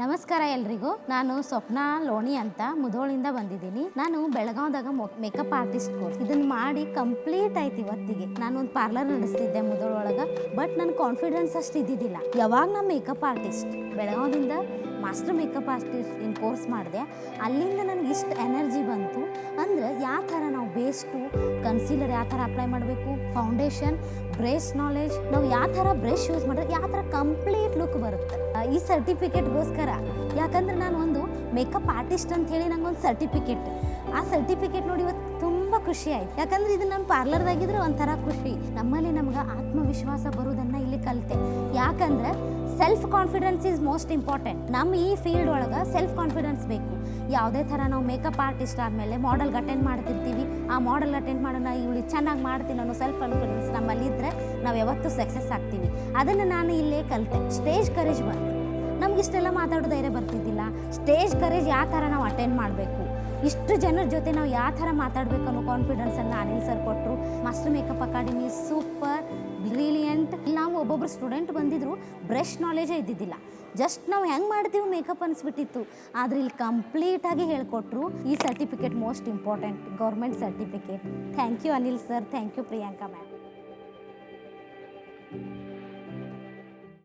ನಮಸ್ಕಾರ ಎಲ್ರಿಗೂ. ನಾನು ಸ್ವಪ್ನಾ ಲೋಣಿ ಅಂತ ಮುಧೋಳಿಂದ ಬಂದಿದ್ದೀನಿ. ನಾನು ಬೆಳಗಾವ್ದಾಗ ಮೇಕಪ್ ಆರ್ಟಿಸ್ಟ್ ಕೋರ್ಸ್ ಇದನ್ನ ಮಾಡಿ ಕಂಪ್ಲೀಟ್ ಆಯ್ತು ಇವತ್ತಿಗೆ. ನಾನು ಒಂದು ಪಾರ್ಲರ್ ನಡೆಸ್ತಿದ್ದೆ ಮುಧೋಳ ಒಳಗೆ. ಬಟ್ ನನ್ನ ಕಾನ್ಫಿಡೆನ್ಸ್ ಅಷ್ಟು ಇದ್ದಿದ್ದಿಲ್ಲ. ಯಾವಾಗ ನಾನು ಮೇಕಪ್ ಆರ್ಟಿಸ್ಟ್ ಬೆಳಗಾವ್ದಿಂದ master makeup artist in course ಮಾಡಿದೆ, ಅಲ್ಲಿಂದ ನನಗೆ ಇಷ್ಟು ಎನರ್ಜಿ ಬಂತು. ಅಂದ್ರೆ ಯಾವ ಥರ ನಾವು ಬೇಸ್ಟು ಕನ್ಸೀಲರ್ ಯಾವ ಥರ ಅಪ್ಲೈ ಮಾಡಬೇಕು, ಫೌಂಡೇಶನ್, ಬ್ರಷ್ ನಾಲೆಜ್, ನಾವು ಯಾವ ಥರ ಬ್ರಷ್ ಯೂಸ್ ಮಾಡಿದ್ರೆ ಯಾವ ಥರ ಕಂಪ್ಲೀಟ್ ಲುಕ್ ಬರುತ್ತೆ. ಈ ಸರ್ಟಿಫಿಕೇಟ್ಗೋಸ್ಕರ, ಯಾಕಂದ್ರೆ ನಾನು ಒಂದು ಮೇಕಪ್ ಆರ್ಟಿಸ್ಟ್ ಅಂತ ಹೇಳಿ ನಂಗೊಂದು ಸರ್ಟಿಫಿಕೇಟ್, ಆ ಸರ್ಟಿಫಿಕೇಟ್ ನೋಡಿ ಇವತ್ತು ತುಂಬ ಖುಷಿ ಆಯ್ತು. ಯಾಕಂದ್ರೆ ಇದು ನಮ್ಮ ಪಾರ್ಲರ್ದಾಗಿದ್ರೆ ಒಂಥರ ಖುಷಿ. ನಮ್ಮಲ್ಲಿ ನಮ್ಗೆ ಆತ್ಮವಿಶ್ವಾಸ ಬರೋದನ್ನು ಇಲ್ಲಿ ಕಲಿತೆ. ಯಾಕಂದ್ರೆ self confidence is most important. ನಮ್ಮ ಈ ಫೀಲ್ಡ್ ಒಳಗೆ ಸೆಲ್ಫ್ ಕಾನ್ಫಿಡೆನ್ಸ್ ಬೇಕು. ಯಾವುದೇ ಥರ ನಾವು ಮೇಕಪ್ ಆರ್ಟಿಸ್ಟ್ ಆದಮೇಲೆ ಮಾಡೆಲ್ಗೆ ಅಟೆಂಡ್ ಮಾಡ್ತಿರ್ತೀವಿ. ಆ ಮಾಡೆಲ್ ಅಟೆಂಡ್ ಮಾಡೋಣ, ಇವಳು ಚೆನ್ನಾಗಿ ಮಾಡ್ತೀನಿ ಅನ್ನೋ ಸೆಲ್ಫ್ ಕಾನ್ಫಿಡೆನ್ಸ್ ನಮ್ಮಲ್ಲಿದ್ದರೆ ನಾವು ಯಾವತ್ತೂ ಸಕ್ಸಸ್ ಆಗ್ತೀವಿ. ಅದನ್ನು ನಾನು ಇಲ್ಲೇ ಕಲಿತೆ. ಸ್ಟೇಜ್ ಕರೇಜ್ ಬಂತು. ನಮಗಿಷ್ಟೆಲ್ಲ ಮಾತಾಡೋ ಧೈರ್ಯ ಬರ್ತಿದ್ದಿಲ್ಲ. ಸ್ಟೇಜ್ ಕರೇಜ್ ಯಾವ ಥರ ನಾವು ಅಟೆಂಡ್ ಮಾಡಬೇಕು, ಇಷ್ಟು ಜನರ ಜೊತೆ ನಾವು ಯಾವ ಥರ ಮಾತಾಡಬೇಕು ಅನ್ನೋ ಕಾನ್ಫಿಡೆನ್ಸನ್ನು ಅನಿಲ್ ಸರ್ ಕೊಟ್ಟರು. Master makeup academy super brilliant. ನಾವು ಒಬ್ಬೊಬ್ಬರು ಸ್ಟೂಡೆಂಟ್ ಬಂದಿದ್ರು, ಬ್ರಷ್ ನಾಲೆಜೇ ಇದ್ದಿದ್ದಿಲ್ಲ. ಜಸ್ಟ್ ನಾವು ಹೆಂಗೆ ಮಾಡ್ತೀವಿ ಮೇಕಪ್ ಅನಿಸ್ಬಿಟ್ಟಿತ್ತು. ಆದರೆ ಇಲ್ಲಿ ಕಂಪ್ಲೀಟಾಗಿ ಹೇಳ್ಕೊಟ್ರು. ಈ certificate most important, government certificate. Thank you Anil sir, thank you Priyanka ma'am.